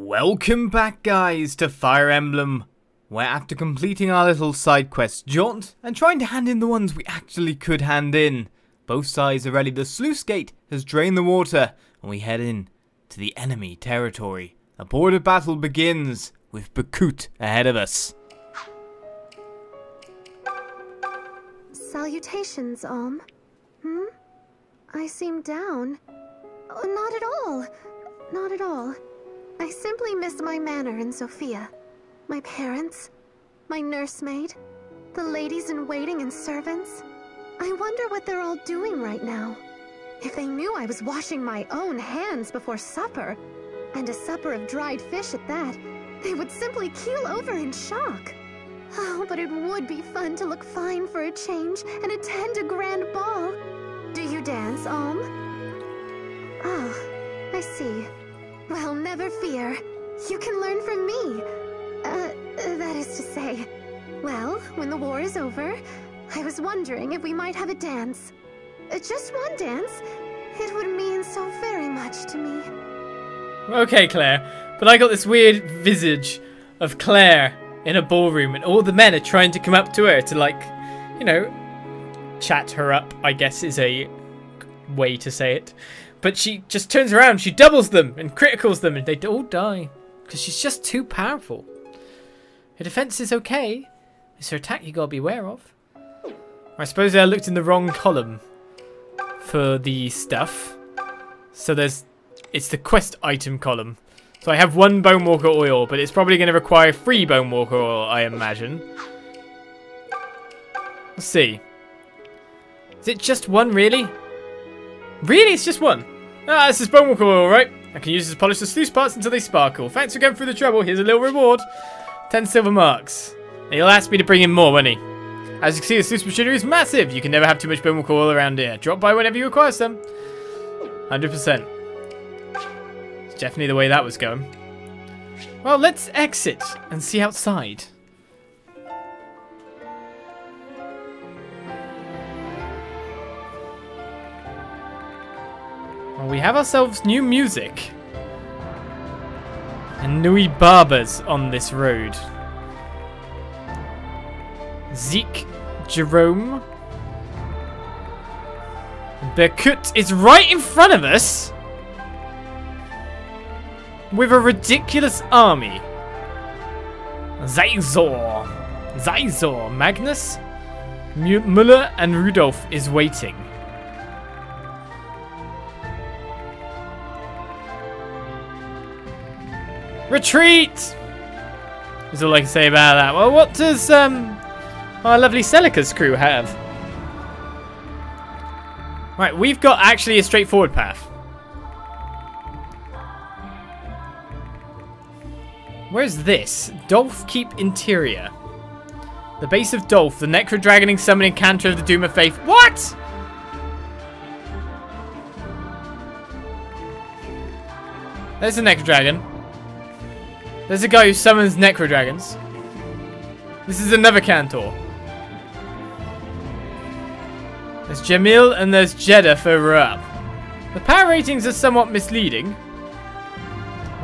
Welcome back, guys, to Fire Emblem, where after completing our little side quest jaunt and trying to hand in the ones we actually could hand in, both sides are ready. The sluice gate has drained the water and we head in to the enemy territory. A border battle begins with Berkut ahead of us. Salutations, Alm. I seem down. Oh, not at all. Not at all. I simply miss my manor in Sofia. My parents, my nursemaid, the ladies-in-waiting and servants. I wonder what they're all doing right now. If they knew I was washing my own hands before supper, and a supper of dried fish at that, they would simply keel over in shock. Oh, but it would be fun to look fine for a change and attend a grand ball. Do you dance, Alm? Oh, I see. Well, never fear. You can learn from me. That is to say, well, when the war is over, I was wondering if we might have a dance. Just one dance. It would mean so very much to me. Okay, Claire, but I got this weird visage of Claire in a ballroom and all the men are trying to come up to her to, like, you know, chat her up, I guess is a way to say it. But she just turns around, she doubles them and criticals them and they all die. Because she's just too powerful. Her defense is okay. It's her attack you gotta be aware of. I suppose I looked in the wrong column for the stuff. So it's the quest item column. So I have one Bonewalker oil, but it's probably going to require 3 Bonewalker oil, I imagine. Let's see. Is it just one, really? Really? It's just one? Ah, this is Bonewalker oil, right? I can use this to polish the sluice parts until they sparkle. Thanks for going through the trouble. Here's a little reward. 10 silver marks. And he'll ask me to bring in more, won't he? As you can see, the sluice machinery is massive. You can never have too much Bonewalker oil around here. Drop by whenever you require some. 100%. It's definitely the way that was going. Well, let's exit and see outside. Well, we have ourselves new music. And new barbers on this road. Zeke, Jerome. Berkut is right in front of us. With a ridiculous army. Zaizor, Magnus, Muller and Rudolph is waiting. Retreat! Is all I can say about that. Well, what does our lovely Celica's crew have? Right, we've got actually a straightforward path. Where's this? Dolph Keep Interior. The base of Dolph, the Necro-Dragoning summoning canter of the Doom of Faith. What?! There's a Necro-Dragon. There's a guy who summons Necro-Dragons. This is another cantor. There's Jamil and there's Jeddah further up. The power ratings are somewhat misleading.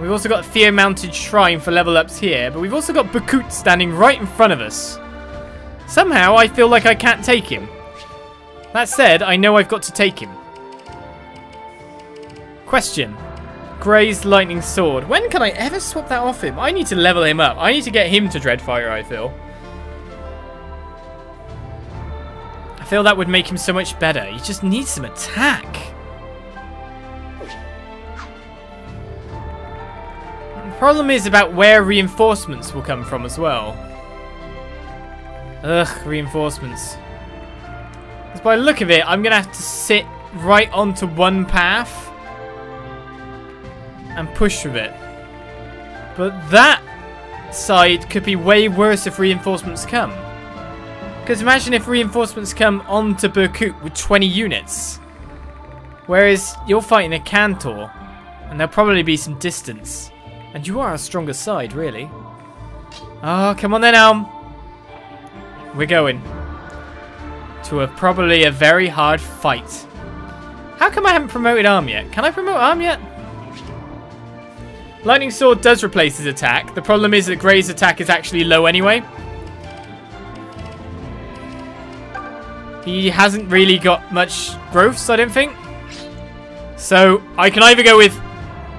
We've also got a Fear-mounted shrine for level ups here, but we've also got Berkut standing right in front of us. Somehow, I feel like I can't take him. That said, I know I've got to take him. Question. Gray's lightning sword. When can I ever swap that off him? I need to level him up. I need to get him to Dreadfire, I feel. I feel that would make him so much better. He just needs some attack. The problem is about where reinforcements will come from as well. Ugh, reinforcements. Because by the look of it, I'm going to have to sit right onto one path and push with it. But that side could be way worse if reinforcements come. Because imagine if reinforcements come onto Berkut with 20 units. Whereas you're fighting a cantor, and there'll probably be some distance. And you are a stronger side, really. Oh, come on then, Elm. We're going to probably a very hard fight. How come I haven't promoted Arm yet? Can I promote Arm yet? Lightning Sword does replace his attack. The problem is that Grey's attack is actually low anyway. He hasn't really got much growths, I don't think. So I can either go with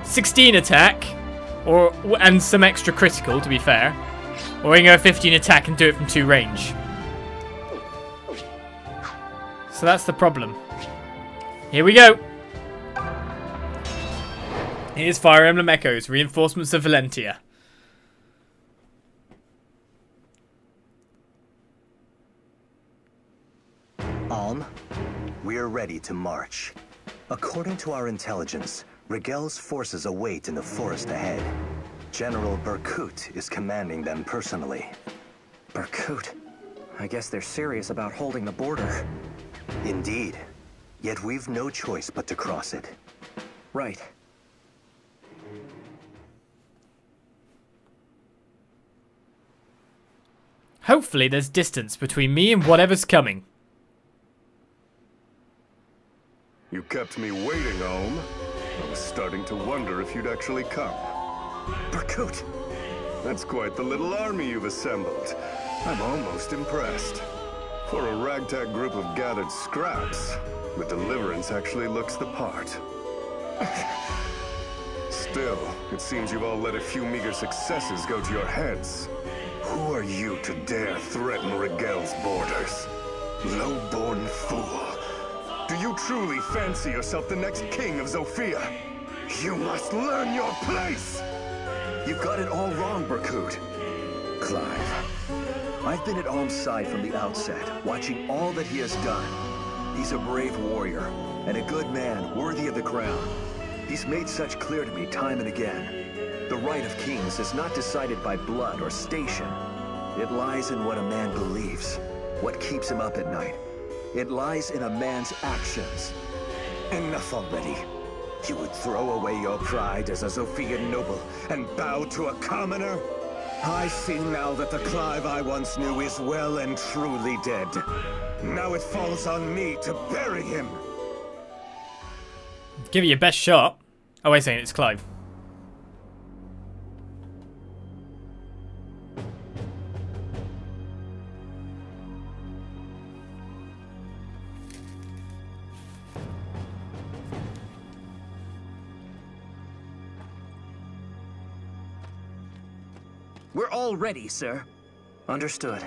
16 attack and some extra critical, to be fair. Or I can go 15 attack and do it from 2 range. So that's the problem. Here we go. Here's Fire Emblem Echoes, Reinforcements of Valentia. Alm, we are ready to march. According to our intelligence, Rigel's forces await in the forest ahead. General Berkut is commanding them personally. Berkut? I guess they're serious about holding the border. Indeed. Yet we've no choice but to cross it. Right. Hopefully there's distance between me and whatever's coming. You kept me waiting, Ohm. I was starting to wonder if you'd actually come. Berkut! That's quite the little army you've assembled. I'm almost impressed. For a ragtag group of gathered scraps, the Deliverance actually looks the part. Still, it seems you've all let a few meager successes go to your heads. Who are you to dare threaten Rigel's borders? Low-born fool. Do you truly fancy yourself the next king of Zofia? You must learn your place! You've got it all wrong, Berkut. Clive, I've been at Alm's side from the outset, watching all that he has done. He's a brave warrior, and a good man worthy of the crown. He's made such clear to me time and again. The right of kings is not decided by blood or station. It lies in what a man believes, what keeps him up at night. It lies in a man's actions. Enough already. You would throw away your pride as a Zophian noble and bow to a commoner? I see now that the Clive I once knew is well and truly dead. Now it falls on me to bury him. Give it your best shot. Oh, wait a second, it's Clive. We're all ready, sir. Understood.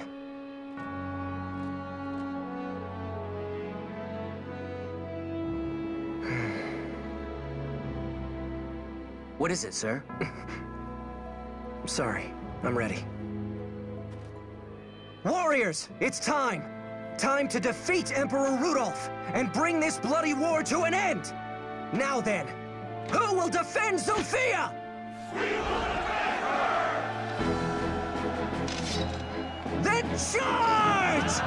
What is it, sir? I'm sorry. I'm ready. Warriors, it's time! Time to defeat Emperor Rudolph and bring this bloody war to an end! Now then, who will defend Zofia? Then charge!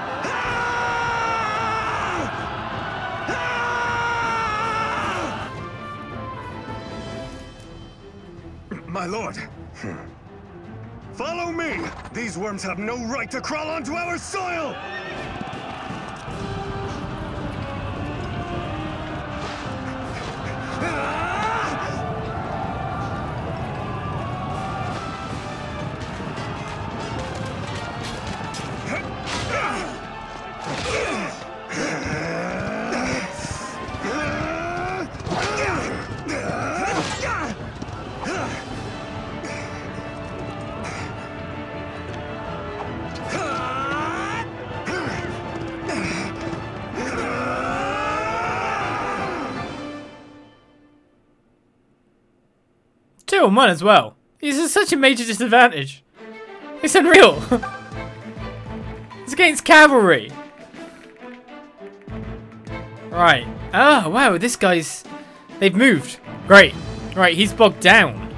My lord. Follow me! These worms have no right to crawl onto our soil! Two on one as well. This is such a major disadvantage. It's unreal. It's against cavalry. Right. Oh, wow. This guy's... They've moved. Great. Right, he's bogged down.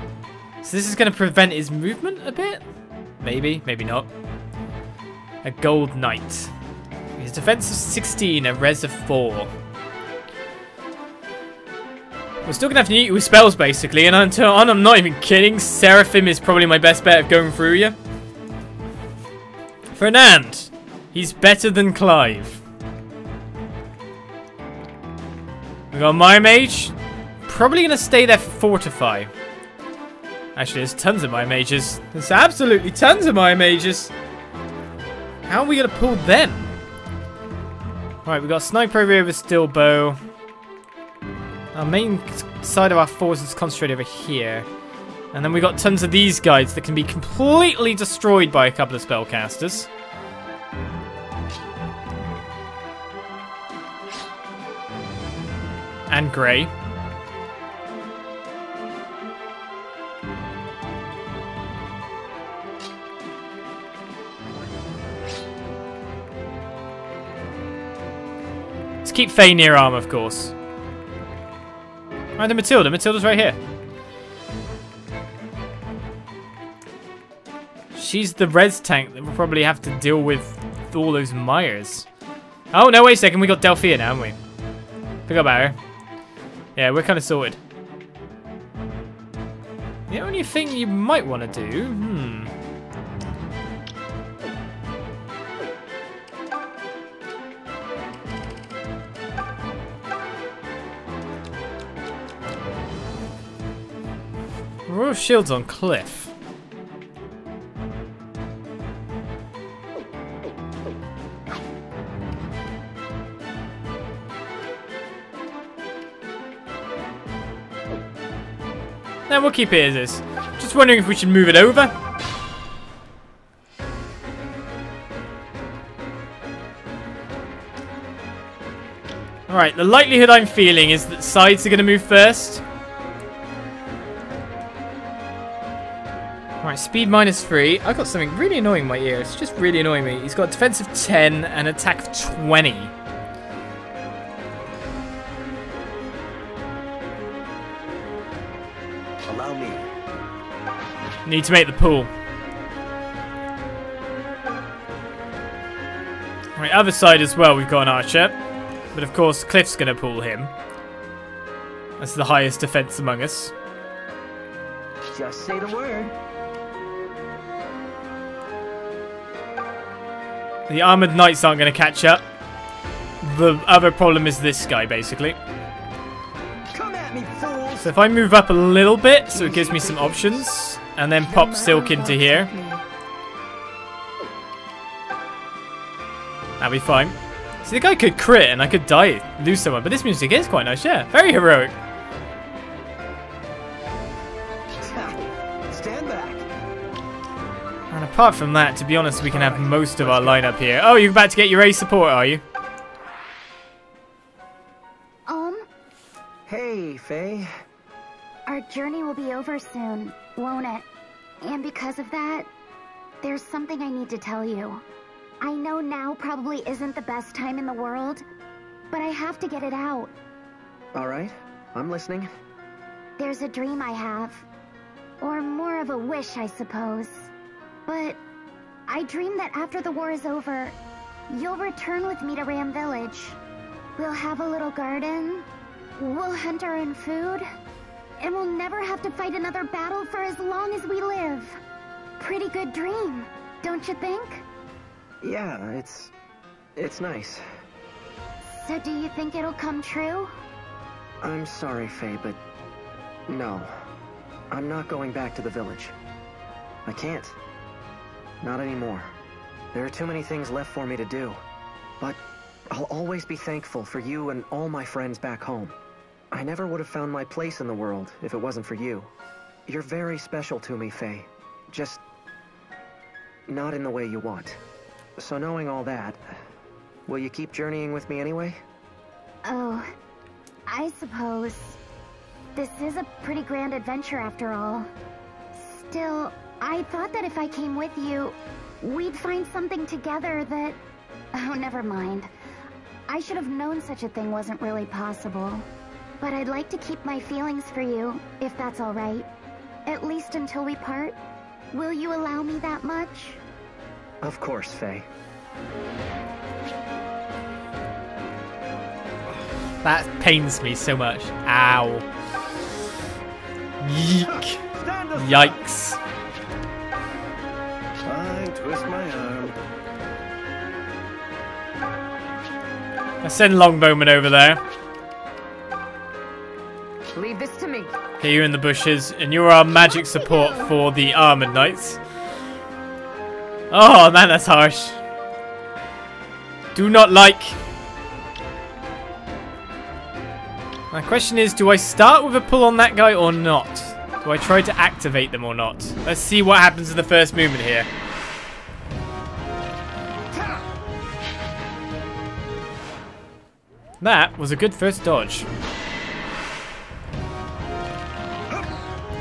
So this is going to prevent his movement a bit? Maybe. Maybe not. A gold knight. His defense is 16, a res of 4. We're still going to have to use with spells, basically. And I'm not even kidding. Seraphim is probably my best bet of going through you. Fernand. He's better than Clive. We got my mage. Probably going to stay there for Fortify. Actually, there's tons of my mages. There's absolutely tons of my mages. How are we going to pull them? Right, we've got a sniper over here with steel bow. Our main side of our force is concentrated over here. And then we got tons of these guys that can be completely destroyed by a couple of spellcasters. And Grey. Let's keep Faye near arm, of course. Right, then Matilda. Matilda's right here. She's the res tank that we'll probably have to deal with all those Myers. Oh, no, wait a second. We got Delphia now, haven't we? Forgot about her. Yeah, we're kind of sorted. The only thing you might want to do... Royal Shield's on Cliff. No, we'll keep it as is. Just wondering if we should move it over. Alright, the likelihood I'm feeling is that sides are going to move first. Alright, speed -3. I got something really annoying in my ear. It's just really annoying me. He's got defense of 10 and attack of 20. Allow me. Need to make the pull. Right, other side as well, we've got an archer. But of course, Cliff's going to pull him. That's the highest defense among us. Just say the word. The armored knights aren't going to catch up. The other problem is this guy, basically. Come at me, fools! So if I move up a little bit, so it gives me some options, and then pop Silk into here, that'll be fine. See, the guy could crit, and I could die, lose someone, but this music is quite nice, yeah. Very heroic. Stand back. And apart from that, to be honest, we can have most of our lineup here. Oh, you're about to get your A support, are you? Hey, Faye. Our journey will be over soon, won't it? And because of that, there's something I need to tell you. I know now probably isn't the best time in the world, but I have to get it out. All right, I'm listening. There's a dream I have. Or more of a wish, I suppose. But I dream that after the war is over, you'll return with me to Ram Village. We'll have a little garden, we'll hunt our own food, and we'll never have to fight another battle for as long as we live. Pretty good dream, don't you think? Yeah, it's nice. So do you think it'll come true? I'm sorry, Faye, but no. I'm not going back to the village. I can't. Not anymore. There are too many things left for me to do. But I'll always be thankful for you and all my friends back home. I never would have found my place in the world if it wasn't for you. You're very special to me, Faye. Just not in the way you want. So knowing all that, will you keep journeying with me anyway? Oh, I suppose. This is a pretty grand adventure after all. Still, I thought that if I came with you, we'd find something together that... Oh, never mind. I should have known such a thing wasn't really possible. But I'd like to keep my feelings for you, if that's all right. At least until we part. Will you allow me that much? Of course, Faye. That pains me so much. Ow. Yeek. Yikes. I twist my arm. I send Longbowman over there. Leave this to me. Okay, you're in the bushes, and you're our magic support for the Armored Knights. Oh man, that's harsh. Do not like. My question is, do I start with a pull on that guy or not? Do I try to activate them or not? Let's see what happens in the first movement here. That was a good first dodge.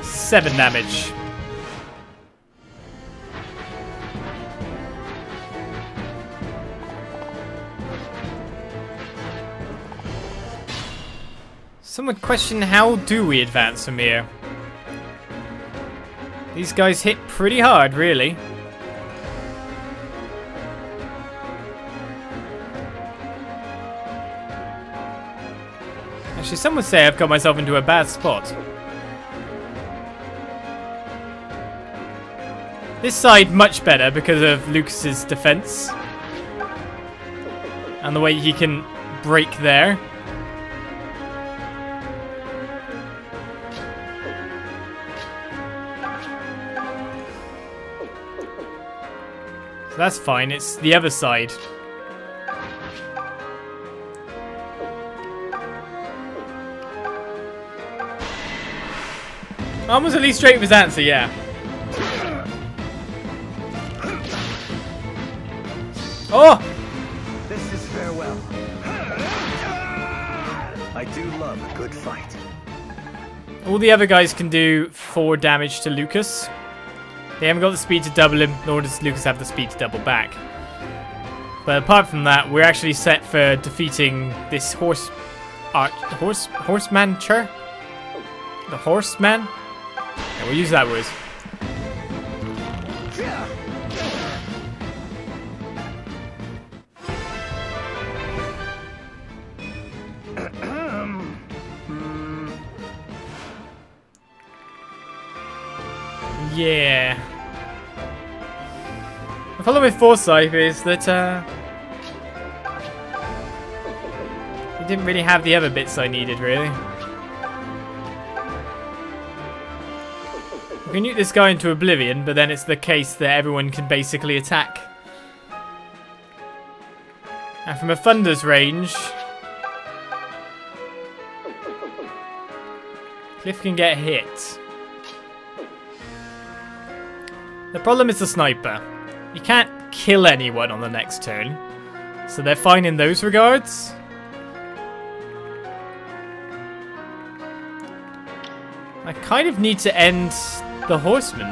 7 damage. Some would question, how do we advance from here? These guys hit pretty hard, really. Actually, some would say I've got myself into a bad spot. This side much better because of Lucas's defense. And the way he can break there. So that's fine, it's the other side. Almost at least straight with his answer, yeah. Oh! This is farewell. I do love a good fight. All the other guys can do 4 damage to Lucas. They haven't got the speed to double him, nor does Lucas have the speed to double back. But apart from that, we're actually set for defeating this horseman? The horseman? Yeah, we'll use that word. Yeah. The problem with Forsyth is that he didn't really have the other bits I needed, really. We can nuke this guy into oblivion, but then it's the case that everyone can basically attack. And from a Thunder's range, Cliff can get hit. The problem is the sniper. You can't kill anyone on the next turn, so they're fine in those regards. I kind of need to end the horseman.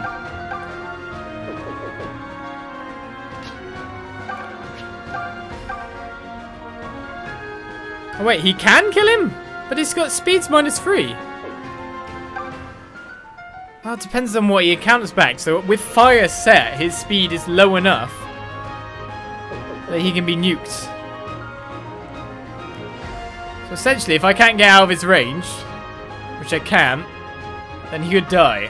Oh wait, he can kill him? But he's got speeds -3. Well, it depends on what he encounters back. So with fire set, his speed is low enough that he can be nuked. So essentially, if I can't get out of his range, which I can't, then he could die.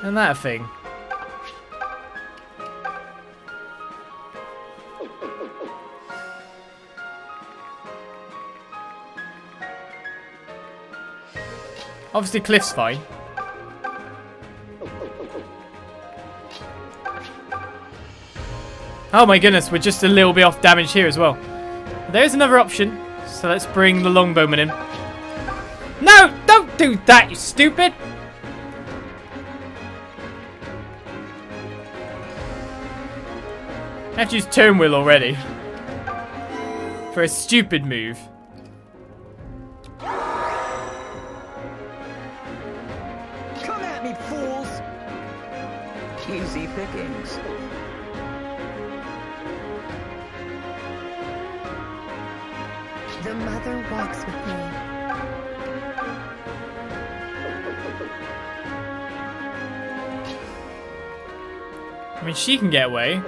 And that thing. Obviously, Cliff's fine. Oh my goodness, we're just a little bit off damage here as well. There's another option. So let's bring the longbowman in. No! Don't do that, you stupid! I have to use turn wheel already. For a stupid move. Come at me, fools! Easy pickings. The mother walks with me. I mean, she can get away.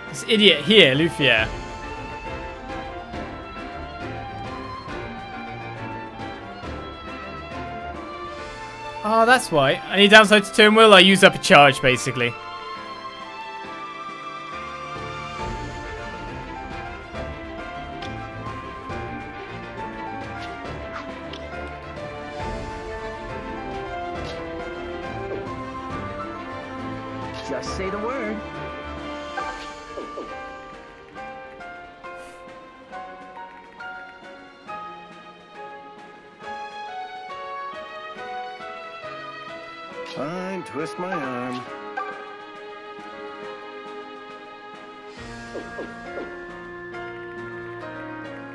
This idiot here, Lufia. Oh, that's why. Any downside to turn wheel, I use up a charge, basically. Just say the word. Fine, twist my arm.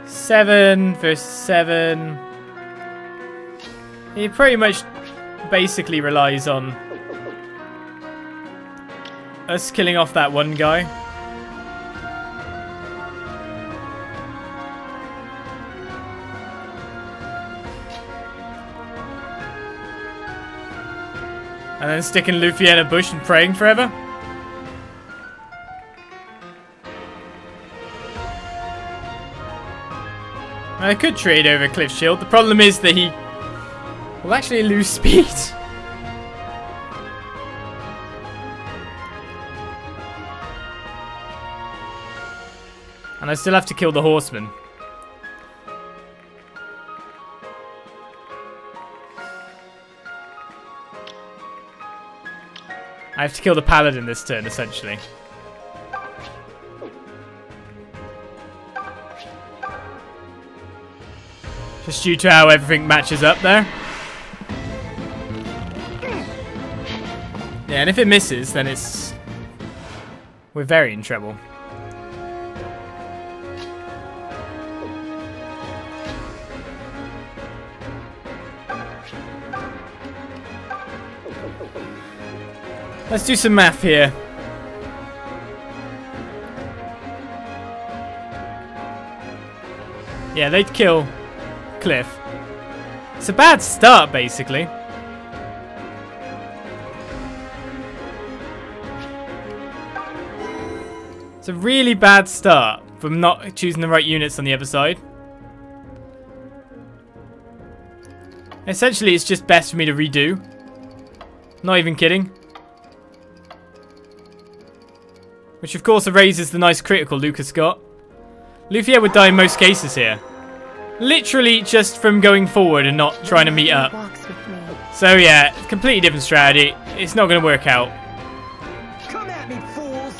Seven versus 7. He pretty much basically relies on us killing off that one guy. And then sticking Lufia in a bush and praying forever. I could trade over Cliff Shield. The problem is that he will actually lose speed. And I still have to kill the horseman. I have to kill the paladin this turn, essentially. Just due to how everything matches up there. Yeah, and if it misses, then it's... we're very in trouble. Let's do some math here. Yeah, they'd kill Cliff. It's a bad start, basically. It's a really bad start from not choosing the right units on the other side. Essentially, it's just best for me to redo. Not even kidding. Which of course erases the nice critical Lucas got. Lufia would die in most cases here. Literally just from going forward and not trying to meet up. So yeah, completely different strategy. It's not going to work out. Come at me, fools!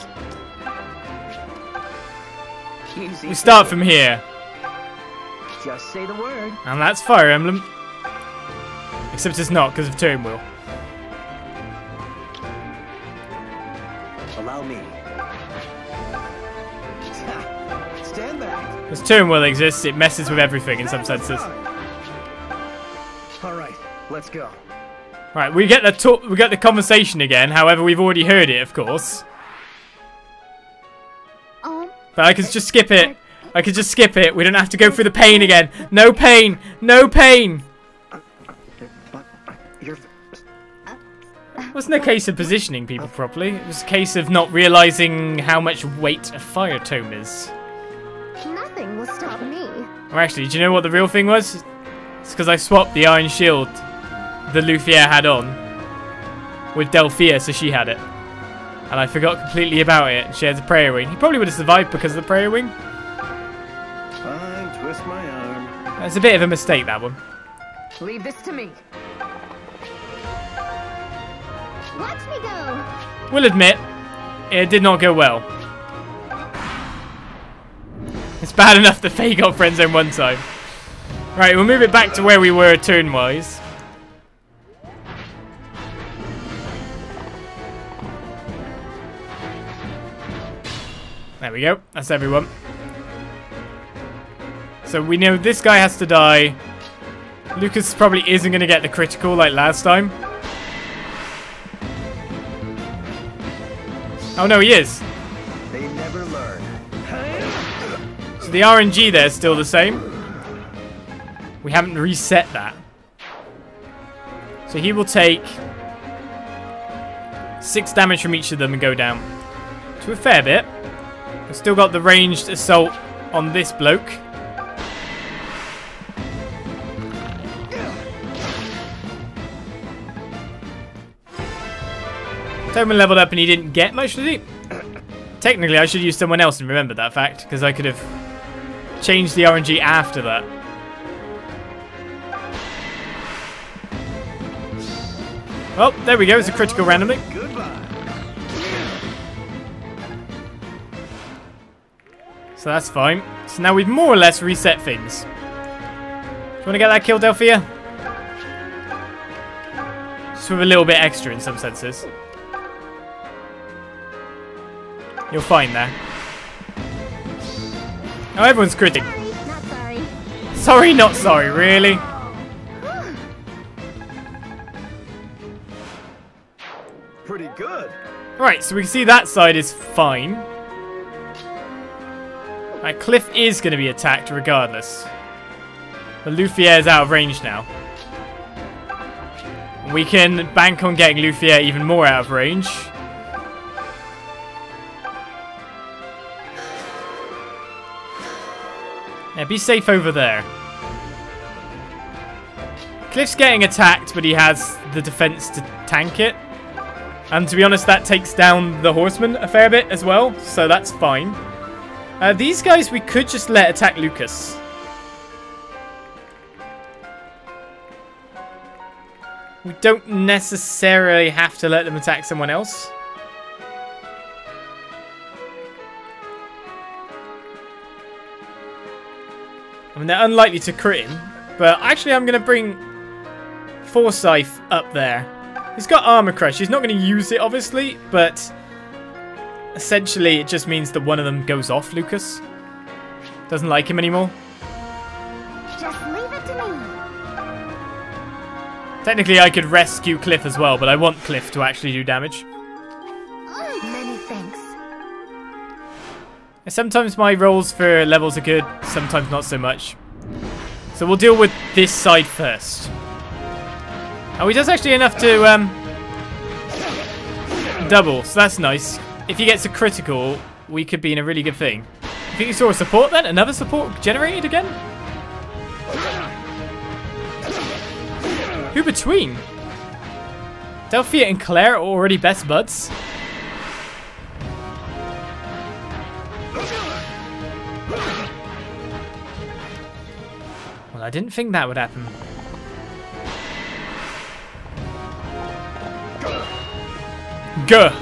Easy. We start from here. Just say the word. And that's Fire Emblem. Except it's not because of Turmoil. Allow me. Stand back. As Turmoil exists, it messes with everything in some senses. All right, let's go. Right, we get the conversation again. However, we've already heard it, of course. But I could just skip it. I could just skip it. We don't have to go through the pain again. No pain. No pain. It wasn't a case of positioning people properly. It was a case of not realizing how much weight a fire tome is. Nothing will stop me. Or actually, do you know what the real thing was? It's because I swapped the iron shield the Lufia had on with Delphia, so she had it. And I forgot completely about it. She has a prayer wing. He probably would have survived because of the prayer wing. Fine, twist my arm. It's a bit of a mistake, that one. Leave this to me. Watch me go. We'll admit, it did not go well. It's bad enough that Faye got friend zone one time. Right, we'll move it back to where we were turn-wise. There we go. That's everyone. So we know this guy has to die. Lucas probably isn't going to get the critical like last time. Oh no, he is. They never learn. So the RNG there is still the same. We haven't reset that. So he will take 6 damage from each of them and go down to a fair bit. We've still got the ranged assault on this bloke. Toman leveled up and he didn't get much, did he? Technically, I should use someone else and remember that fact, because I could have changed the RNG after that. Oh, there we go. It's a critical randomly. So that's fine. So now we've more or less reset things. Do you want to get that kill, Delphia? Just with a little bit extra in some senses. You'll find there. Oh, everyone's critting. Sorry, not sorry. Sorry, not sorry, really? Pretty good. Right, so we can see that side is fine. Right, Cliff is going to be attacked regardless. But Lufia is out of range now. We can bank on getting Lufia even more out of range. Yeah, be safe over there. Cliff's getting attacked, but he has the defense to tank it. And to be honest, that takes down the horseman a fair bit as well, so that's fine. These guys we could just let attack Lucas. We don't necessarily have to let them attack someone else. I mean, they're unlikely to crit him, but actually I'm going to bring Forsyth up there. He's got Armor Crush. He's not going to use it, obviously, but essentially it just means that one of them goes off Lucas. Doesn't like him anymore. Just leave it to me. Technically, I could rescue Cliff as well, but I want Cliff to actually do damage. Many thanks. Sometimes my rolls for levels are good, sometimes not so much. So we'll deal with this side first. Oh, he does actually enough to double, so that's nice. If he gets a critical, we could be in a really good thing. I think you saw a support then? Another support generated again? Who between? Delphia and Claire are already best buds. Well, I didn't think that would happen. Go.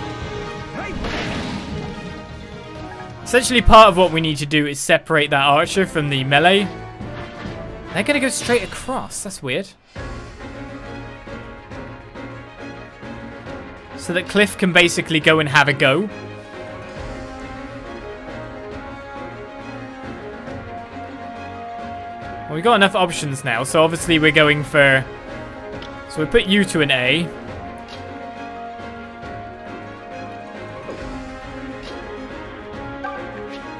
Essentially, part of what we need to do is separate that archer from the melee. They're going to go straight across. That's weird. So that Cliff can basically go and have a go. Well, we've got enough options now, so obviously we're going for... So we put you to an A.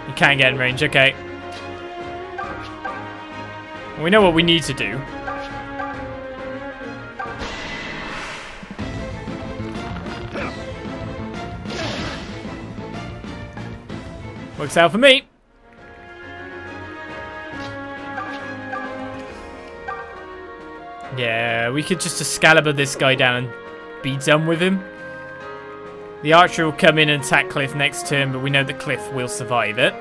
You can't get in range, okay. We know what we need to do. Works out for me. Yeah, we could just Excalibur this guy down and be done with him. The archer will come in and attack Cliff next turn, but we know that Cliff will survive it.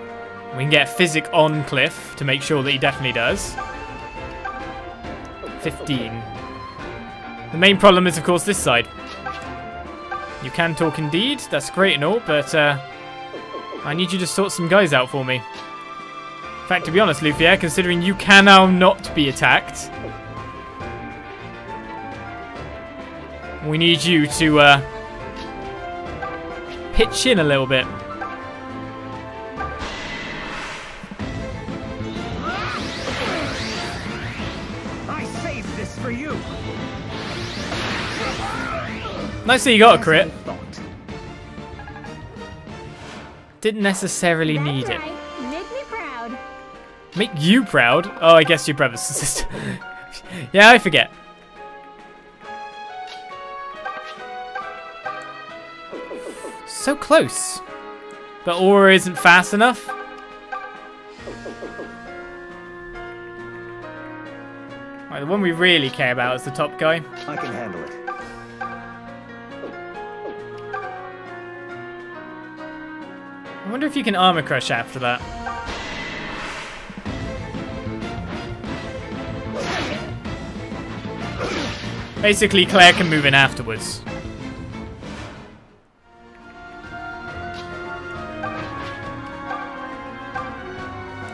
We can get a physic on Cliff to make sure that he definitely does. 15. The main problem is, of course, this side. You can talk indeed. That's great and all, but I need you to sort some guys out for me. In fact, to be honest, Lufia, considering you can now not be attacked, we need you to pitch in a little bit. I saved this for you. Nice that you got a crit. Didn't necessarily need it. Make me proud. Make you proud? Oh, I guess your brother's sister. Yeah, I forget. So close. But Aura isn't fast enough. Right, the one we really care about is the top guy. I can handle it. I wonder if you can armor crush after that. Basically, Claire can move in afterwards.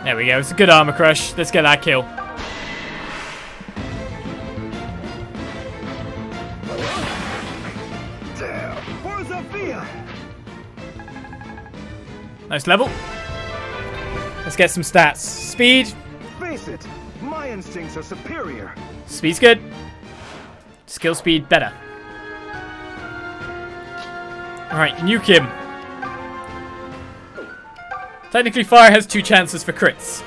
There we go. It's a good armor crush. Let's get that kill. For Sophia! Nice level. Let's get some stats. Speed. Face it, my instincts are superior. Speed's good. Skill speed better. Alright, nuke him. Technically, fire has 2 chances for crits.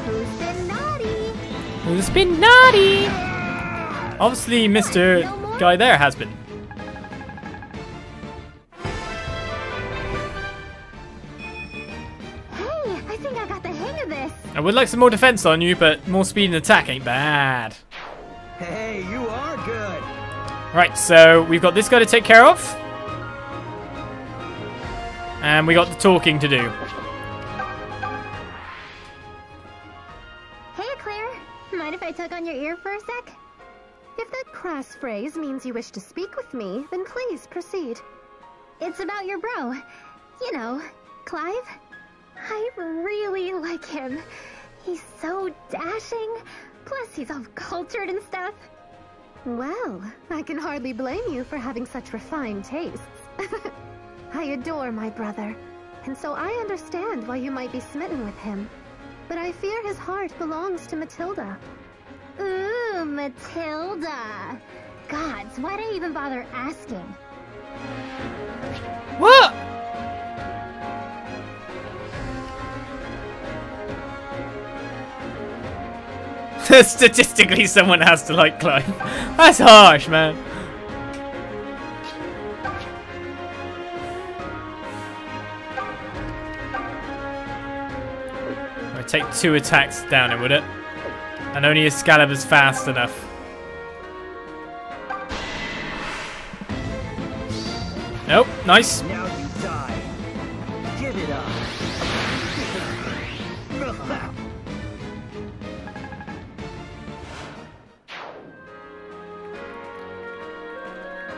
Who's been naughty? Who's been naughty? Obviously, Mr. Guy there has been. Hey, I think I got the hang of this. I would like some more defense on you, but more speed and attack ain't bad. Hey, you are good. Right, so we've got this guy to take care of. And we got the talking to do. Hey, Claire. Mind if I tug on your ear for a sec? If that crass phrase means you wish to speak with me, then please proceed. It's about your bro. You know, Clive. I really like him. He's so dashing. Plus, he's all cultured and stuff. Well, I can hardly blame you for having such refined tastes. I adore my brother, and so I understand why you might be smitten with him. But I fear his heart belongs to Matilda. Ooh, Matilda. Gods, why'd I even bother asking? What? Statistically, someone has to like Clive. That's harsh, man. I'd take 2 attacks down it, would it? And only Excalibur's fast enough. Nope, nice. Now you die. Give it up.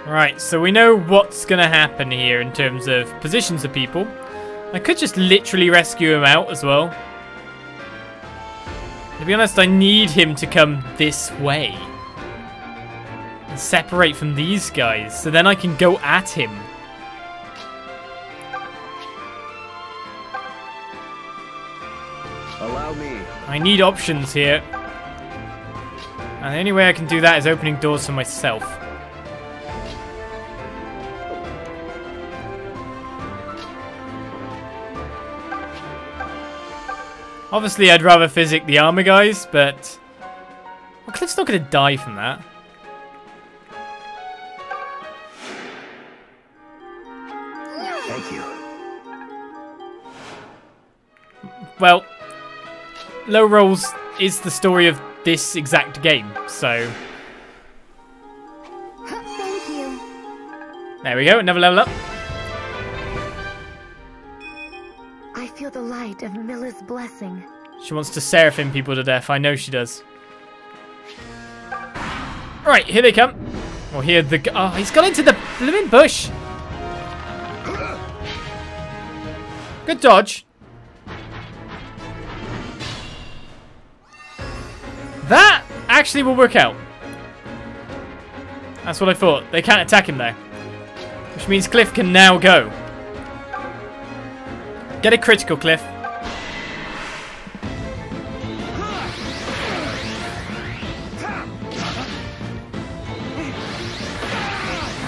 Right, so we know what's going to happen here in terms of positions of people. I could just literally rescue him out as well. To be honest, I need him to come this way. And separate from these guys, so then I can go at him. Allow me. I need options here. And the only way I can do that is opening doors for myself. Obviously, I'd rather physic the armor guys, but... Well, Cliff's not going to die from that. Thank you. Well, low rolls is the story of this exact game, so... Thank you. There we go, another level up. I feel the light of Milla's blessing. She wants to seraphim people to death, I know she does. Right, here they come. Well, here the... Oh, he's gone into the blooming bush. Good dodge. That actually will work out. That's what I thought. They can't attack him there. Which means Cliff can now go. Get a critical, Cliff.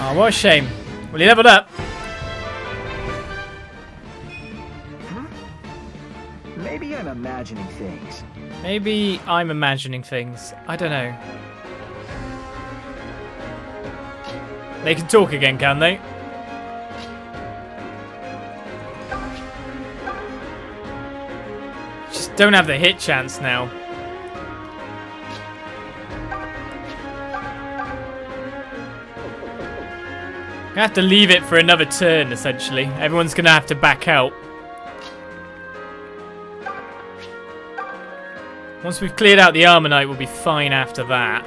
Oh, what a shame. Well, he leveled up. Maybe I'm imagining things. Maybe I'm imagining things. I don't know. They can talk again, can they? Just don't have the hit chance now. I have to leave it for another turn, essentially. Everyone's going to have to back out. Once we've cleared out the Armor Knight, we'll be fine after that.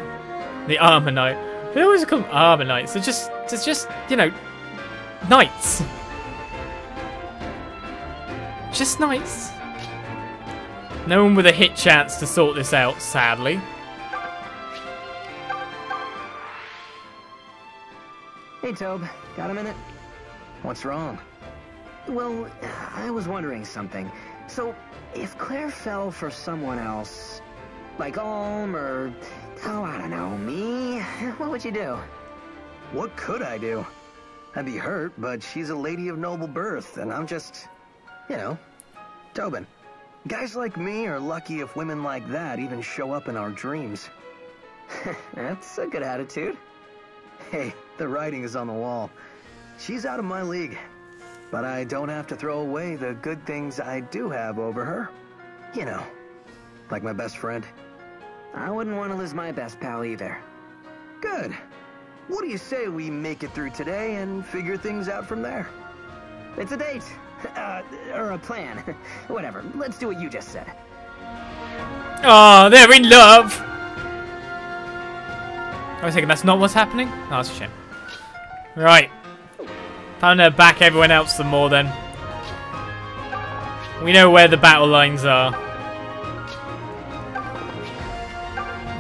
The Armor Knight. They always call them Armor Knights. They're just, you know, knights. Just nice. No one with a hit chance to sort this out, sadly. Hey, Tobe. Got a minute? What's wrong? Well, I was wondering something. So, if Claire fell for someone else, like Olm or, oh, I don't know, me, what would you do? What could I do? I'd be hurt, but she's a lady of noble birth, and I'm just, you know, Tobin. Guys like me are lucky if women like that even show up in our dreams. That's a good attitude. Hey, the writing is on the wall. She's out of my league. But I don't have to throw away the good things I do have over her. You know, like my best friend. I wouldn't want to lose my best pal either. Good. What do you say we make it through today and figure things out from there? It's a date. Or a plan. Whatever. Let's do what you just said. Oh, they're in love! I was thinking that's not what's happening? Oh, that's a shame. Right. Time to back everyone else some more then. We know where the battle lines are.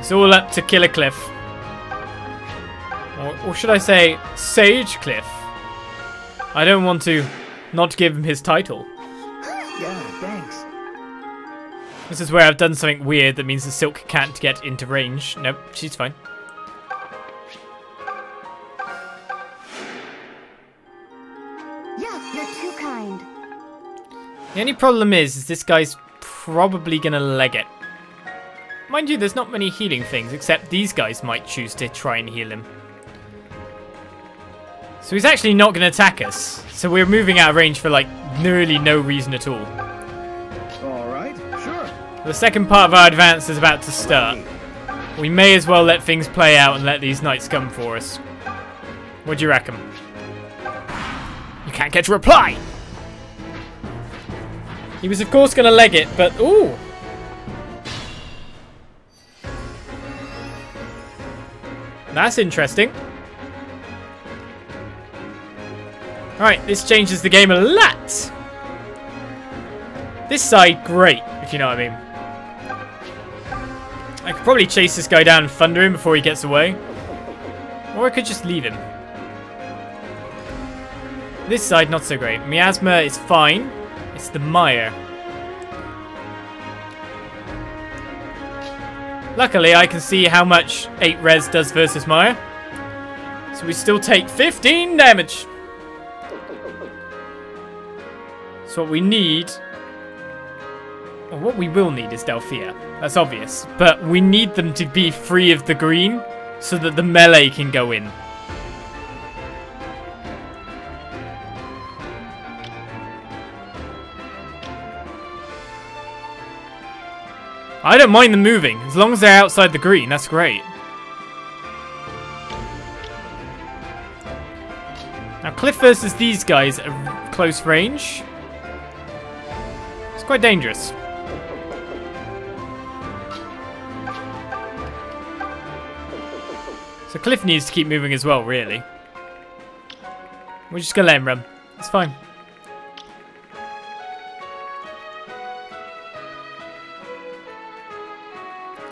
It's all up to Killer Cliff. Or should I say, Sage Cliff? I don't want to not give him his title. Yeah, thanks. This is where I've done something weird that means the Silk can't get into range. Nope, she's fine. Yeah, you're too kind. The only problem is this guy's probably gonna leg it. Mind you, there's not many healing things, except these guys might choose to try and heal him. So he's actually not gonna attack us. So we're moving out of range for like nearly no reason at all. Alright, sure. The second part of our advance is about to start. We may as well let things play out and let these knights come for us. What do you reckon? You can't get a reply! He was of course gonna leg it, but ooh! That's interesting. Alright, this changes the game a lot. This side, great, if you know what I mean. I could probably chase this guy down and thunder him before he gets away. Or I could just leave him. This side, not so great. Miasma is fine. It's the mire. Luckily, I can see how much 8 res does versus mire. So we still take 15 damage. So what we need, or what we will need, is Delphia. That's obvious. But we need them to be free of the green so that the melee can go in. I don't mind them moving. As long as they're outside the green, that's great. Now, Cliff versus these guys at close range. It's quite dangerous. So Cliff needs to keep moving as well, really. We're just gonna let him run. It's fine.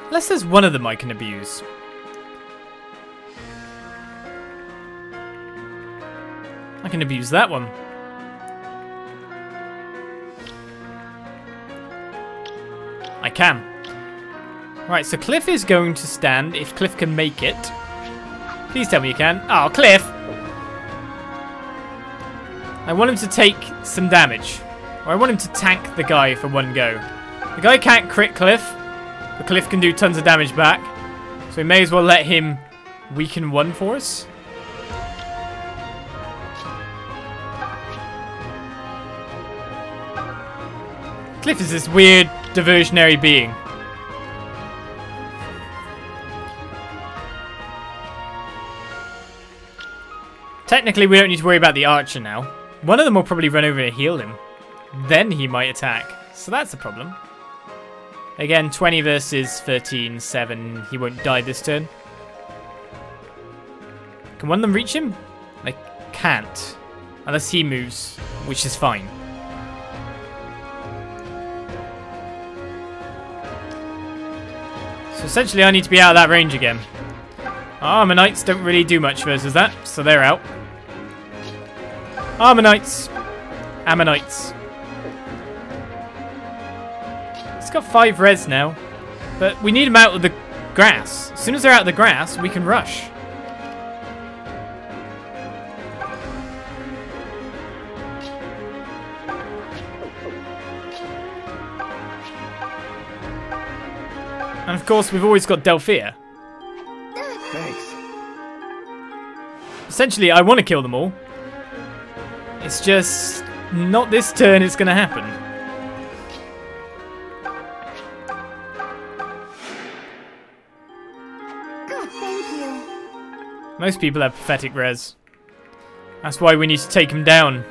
Unless there's one of them I can abuse. I can abuse that one. I can. Right, so Cliff is going to stand if Cliff can make it. Please tell me you can. Oh, Cliff! I want him to take some damage. Or I want him to tank the guy for one go. The guy can't crit Cliff. But Cliff can do tons of damage back. So we may as well let him weaken one for us. Cliff is this weird diversionary being. Technically, we don't need to worry about the archer now. One of them will probably run over and heal him. Then he might attack. So that's a problem. Again, 20 versus 13, 7. He won't die this turn. Can one of them reach him? They can't. Unless he moves, which is fine. So essentially I need to be out of that range again. Armor Knights don't really do much versus that, so they're out. Armor Knights. Ammonites. It's got 5 res now, but we need them out of the grass. As soon as they're out of the grass, we can rush. And of course, we've always got Delphia. Thanks. Essentially, I want to kill them all. It's just not this turn it's going to happen. Good, thank you. Most people have pathetic res. That's why we need to take them down.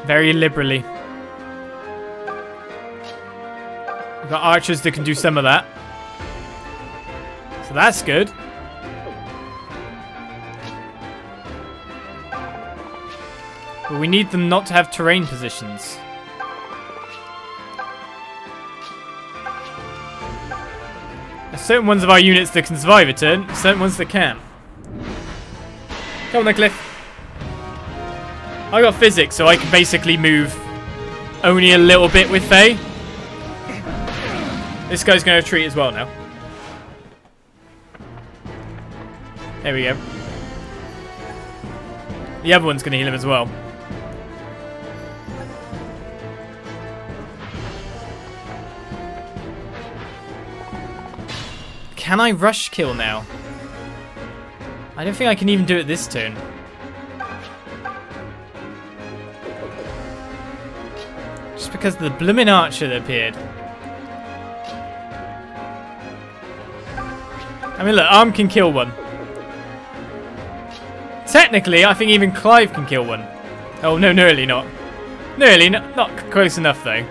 Very liberally. We've got archers that can do some of that. So that's good. But we need them not to have terrain positions. There's certain ones of our units that can survive a turn, certain ones that can't. Come on then, Cliff. I got physics, so I can basically move only a little bit with Faye. This guy's going to retreat as well now. There we go. The other one's going to heal him as well. Can I rush kill now? I don't think I can even do it this turn. Just because of the blooming archer that appeared. I mean, look, Arm can kill one. Technically, I think even Clive can kill one. Oh, no, nearly not. Nearly, not close enough, though.